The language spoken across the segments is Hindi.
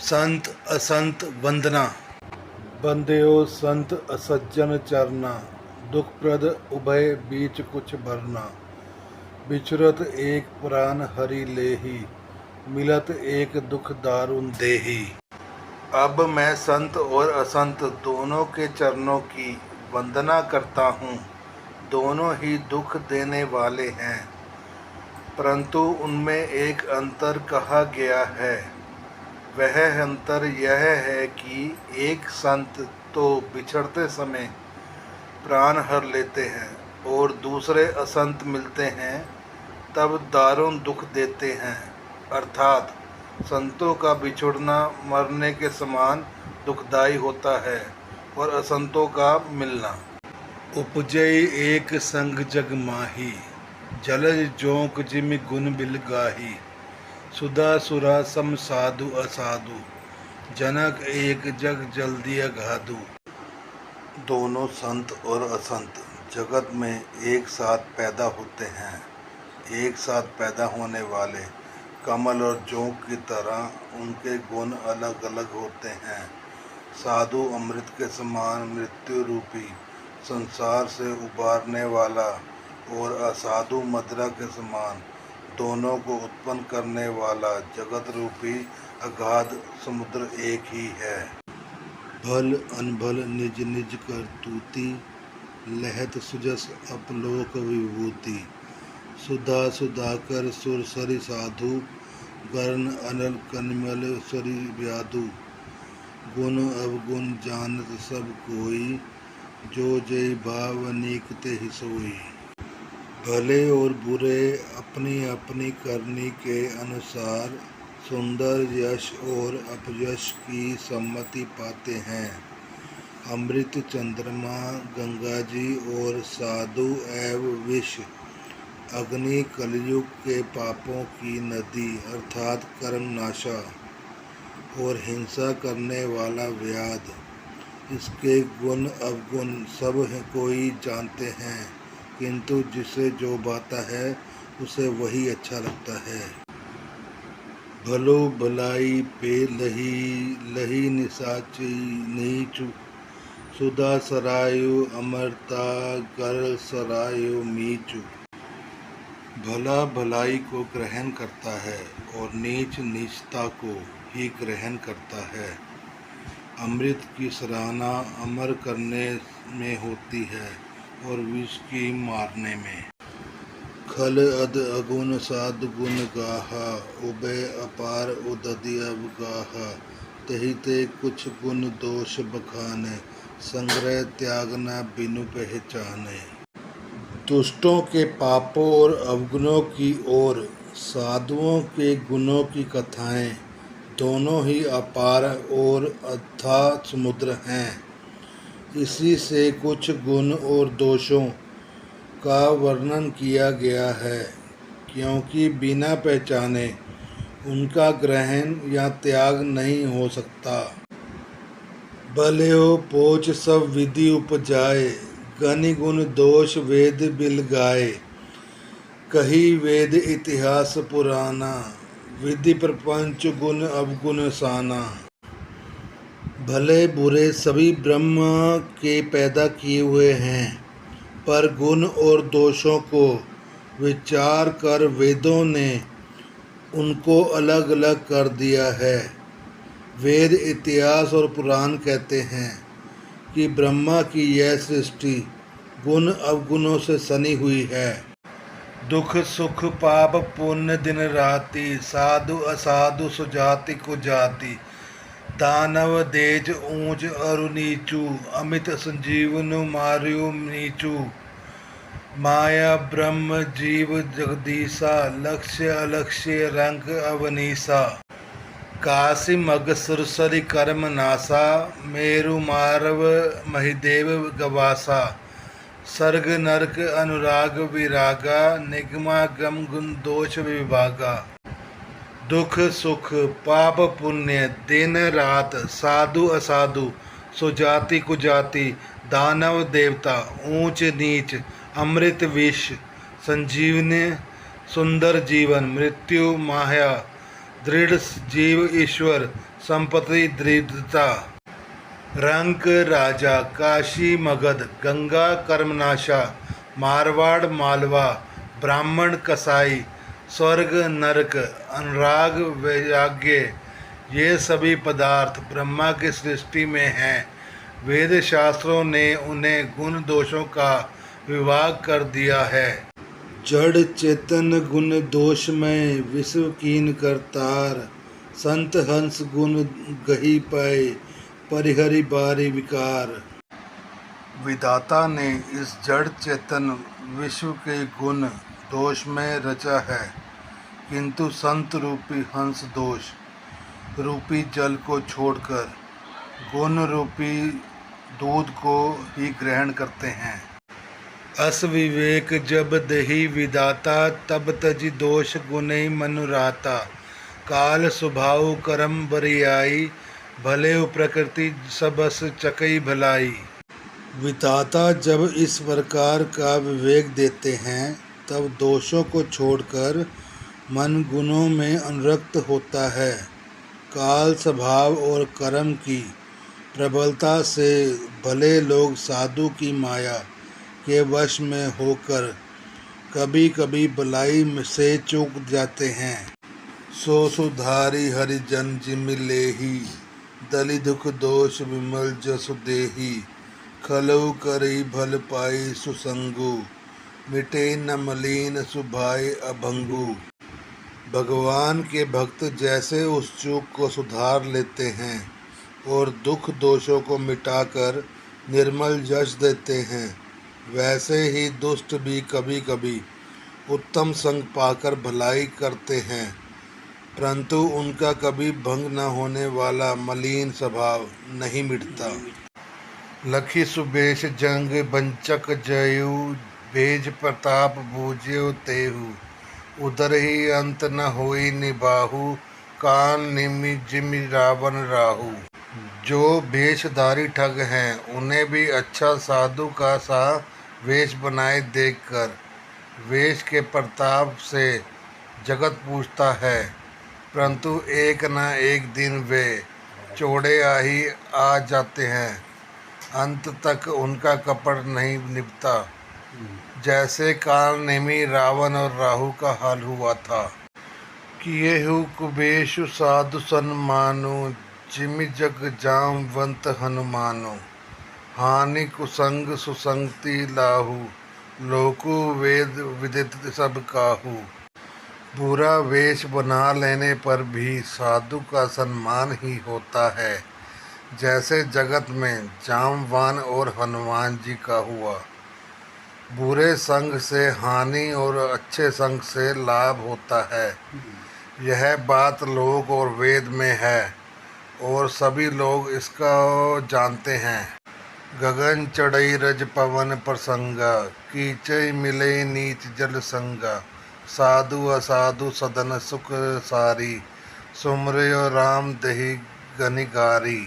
संत असंत वंदना। बंदयो संत असज्जन चरना, दुखप्रद उभय बीच कुछ भरना। बिछुरत एक प्राण हरि लेहि, मिलत एक दुख दारुण देहि। अब मैं संत और असंत दोनों के चरणों की वंदना करता हूँ। दोनों ही दुख देने वाले हैं, परंतु उनमें एक अंतर कहा गया है। वह अंतर यह है कि एक संत तो बिछड़ते समय प्राण हर लेते हैं और दूसरे असंत मिलते हैं तब दारुण दुख देते हैं। अर्थात संतों का बिछुड़ना मरने के समान दुखदायी होता है और असंतों का मिलना। उपजई एक संग जग माही, जलज जोंक जिमि गुण बिल गाही। सुधा सुरा सम साधु असाधु, जनक एक जग जल्दी अगाधु। दोनों संत और असंत जगत में एक साथ पैदा होते हैं। एक साथ पैदा होने वाले कमल और जोंक की तरह उनके गुण अलग अलग होते हैं। साधु अमृत के समान मृत्यु रूपी संसार से उबारने वाला और असाधु मदिरा के समान दोनों को उत्पन्न करने वाला जगत रूपी अगाध समुद्र एक ही है। भल अनभल निज निज करतूति, लहत सुजस अपलोक विभूति। सुधा सुधाकर सुर सरि साधु, गर्ण अनल कनमल सरि व्याधु। गुण अवगुण जानत सब कोई, जो जय भाव अनेक ते ही सोई। भले और बुरे अपनी अपनी करनी के अनुसार सुंदर यश और अपयश की सम्मति पाते हैं। अमृत चंद्रमा, गंगा जी और साधु एवं विष अग्नि कलयुग के पापों की नदी अर्थात कर्मनाशा और हिंसा करने वाला व्याध। इसके गुण अवगुण सब कोई जानते हैं, किंतु जिसे जो भाता है उसे वही अच्छा लगता है। भलो भलाई पे लही, लही निसाची नीचु। सुधा सरायु अमरता, गरल सरायु मीचु। भला भलाई को ग्रहण करता है और नीच नीचता को ही ग्रहण करता है। अमृत की सराहना अमर करने में होती है और विष की मारने में। खल अद अगुण साध गुण गाहा, उभय अपार उदधि अवगाहा। तही ते कुछ गुण दोष बखाने, संग्रह त्यागना बिनु पहचाने। दुष्टों के पापों और अवगुणों की ओर साधुओं के गुणों की कथाएं दोनों ही अपार और अथाह समुद्र हैं। इसी से कुछ गुण और दोषों का वर्णन किया गया है, क्योंकि बिना पहचाने उनका ग्रहण या त्याग नहीं हो सकता। भलेहो पोच सब विधि उपजाए, गनि गुण दोष वेद बिल गाए। कही वेद इतिहास पुराना, विधि प्रपंच गुण अवगुण साना। भले बुरे सभी ब्रह्म के पैदा किए हुए हैं, पर गुण और दोषों को विचार कर वेदों ने उनको अलग अलग कर दिया है। वेद इतिहास और पुराण कहते हैं कि ब्रह्मा की यह सृष्टि गुण अवगुणों से सनी हुई है। दुख सुख पाप पुण्य दिन राति, साधु असाधु सुजाति कुजाति। दानव देज ऊंच अरु नीचू, अमित संजीवनु मार्यो नीचू। माया ब्रह्म जीव जगदीसा, लक्ष्य अलक्ष्य रंग अवनीसा। काशी मग सुरसरि कर्म नासा, मेरु मारव महिदेव गवासा। सर्ग नरक अनुराग विरागा, निगमा गम गुण दोष विभागा। दुख सुख पाप पुण्य दिन रात, साधु असाधु सुजाति कुजाति। दानव देवता ऊंच नीच, अमृत विष संजीवनी सुंदर जीवन। मृत्यु माया दृढ़ जीव ईश्वर संपत्ति दृढ़ता। रंक राजा काशी मगध गंगा कर्मनाशा मारवाड़ मालवा ब्राह्मण कसाई स्वर्ग नरक अनुराग वैराग्य ये सभी पदार्थ ब्रह्मा की सृष्टि में हैं। वेद शास्त्रों ने उन्हें गुण दोषों का विभाग कर दिया है। जड़ चेतन गुण दोषमय विश्व कीन करतार संत हंस गुण गही पाए परिहरि बारी विकार। विधाता ने इस जड़ चेतन विश्व के गुण दोष में रचा है, किंतु संत रूपी हंस दोष रूपी जल को छोड़कर गुण रूपी दूध को ही ग्रहण करते हैं। अस विवेक जब दही विदाता तब तजि दोष गुणई मनु राता। काल स्वभाव कर्म बरियाई भले प्रकृति सबस चकई भलाई। विधाता जब इस प्रकार का विवेक देते हैं तब दोषों को छोड़कर मन गुणों में अनुरक्त होता है। काल स्वभाव और कर्म की प्रबलता से भले लोग साधु की माया के वश में होकर कभी कभी भलाई से चूक जाते हैं। सो सुधारी हरिजन जिमि लेहि दलि दुख दोष विमल जसु देहि। खलउ करी भल पाई सुसंगु मिटे न मलीन सुभाय अभंगु। भगवान के भक्त जैसे उस चूक को सुधार लेते हैं और दुख दोषों को मिटाकर निर्मल यश देते हैं, वैसे ही दुष्ट भी कभी कभी उत्तम संग पाकर भलाई करते हैं, परंतु उनका कभी भंग न होने वाला मलिन स्वभाव नहीं मिटता। लखी सुबेश जंग बंचक जयु भेज प्रताप बूझ्यो तेहु। उधर ही अंत न होई निबाहु कान निमि जिमि रावण राहु। जो वेशधारी ठग हैं उन्हें भी अच्छा साधु का सा वेश बनाए देखकर वेश के प्रताप से जगत पूछता है, परंतु एक न एक दिन वे चौड़े ही आ जाते हैं। अंत तक उनका कपट नहीं निभता, जैसे काल नेमि रावण और राहु का हाल हुआ था। किएहु कुबेशु साधु सन्मानु जिमि जग जामवंत हनुमानु। हानि कुसंग सुसंगति लाहु लोकु वेद विदित सब काहू। बुरा वेश बना लेने पर भी साधु का सम्मान ही होता है, जैसे जगत में जामवान और हनुमान जी का हुआ। बुरे संग से हानि और अच्छे संग से लाभ होता है, यह बात लोक और वेद में है और सभी लोग इसका जानते हैं। गगन चढ़ई रज पवन प्रसंगा कीचई मिले नीच जल संगा। साधु असाधु सदन सुख सारी सुमरियो राम दही गनिगारी।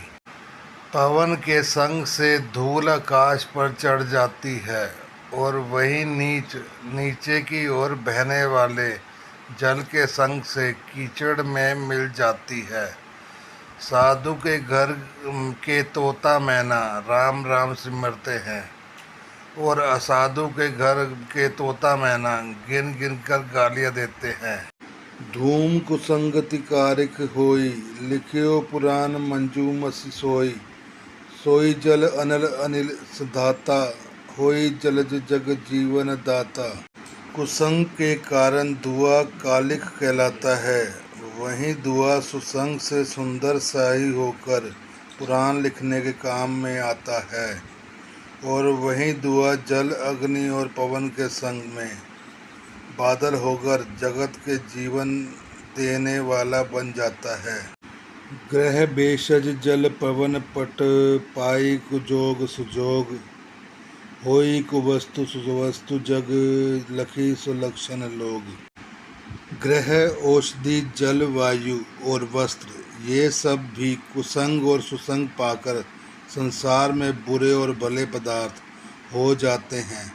पवन के संग से धूल आकाश पर चढ़ जाती है और वही नीचे की ओर बहने वाले जल के संग से कीचड़ में मिल जाती है। साधु के घर के तोता मैना राम राम सिमरते हैं और असाधु के घर के तोता मैना गिन गिन कर गालियाँ देते हैं। धूम कुसंगति कारिक होई लिखियो पुराण मंजू मसी सोई। सोई जल अनल अनिल सदाता होई जलज जग जीवन दाता। कुसंग के कारण धुआं कालिक कहलाता है, वहीं धुआं सुसंग से सुंदर शाही होकर पुराण लिखने के काम में आता है और वहीं धुआं जल अग्नि और पवन के संग में बादल होकर जगत के जीवन देने वाला बन जाता है। ग्रह बेशज जल पवन पट पाई कुजोग सुजोग। होई कुवस्तु सुवस्तु जग लखी सुलक्षण लोग। ग्रह औषधि जल वायु और वस्त्र ये सब भी कुसंग और सुसंग पाकर संसार में बुरे और भले पदार्थ हो जाते हैं।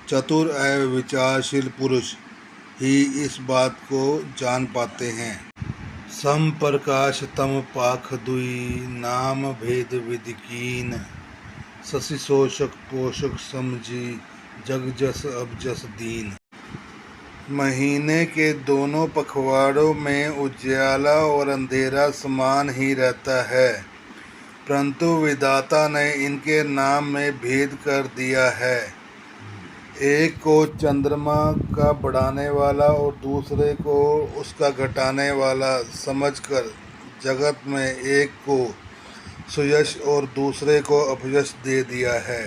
चतुर एवं विचारशील पुरुष ही इस बात को जान पाते हैं। सम प्रकाश तम पाख दुई नाम भेद विधि कीन शशि शोषक पोषक समझी जग जस अब जस दीन। महीने के दोनों पखवाड़ों में उजाला और अंधेरा समान ही रहता है, परंतु विधाता ने इनके नाम में भेद कर दिया है। एक को चंद्रमा का बढ़ाने वाला और दूसरे को उसका घटाने वाला समझकर जगत में एक को सुयश और दूसरे को अपयश दे दिया है।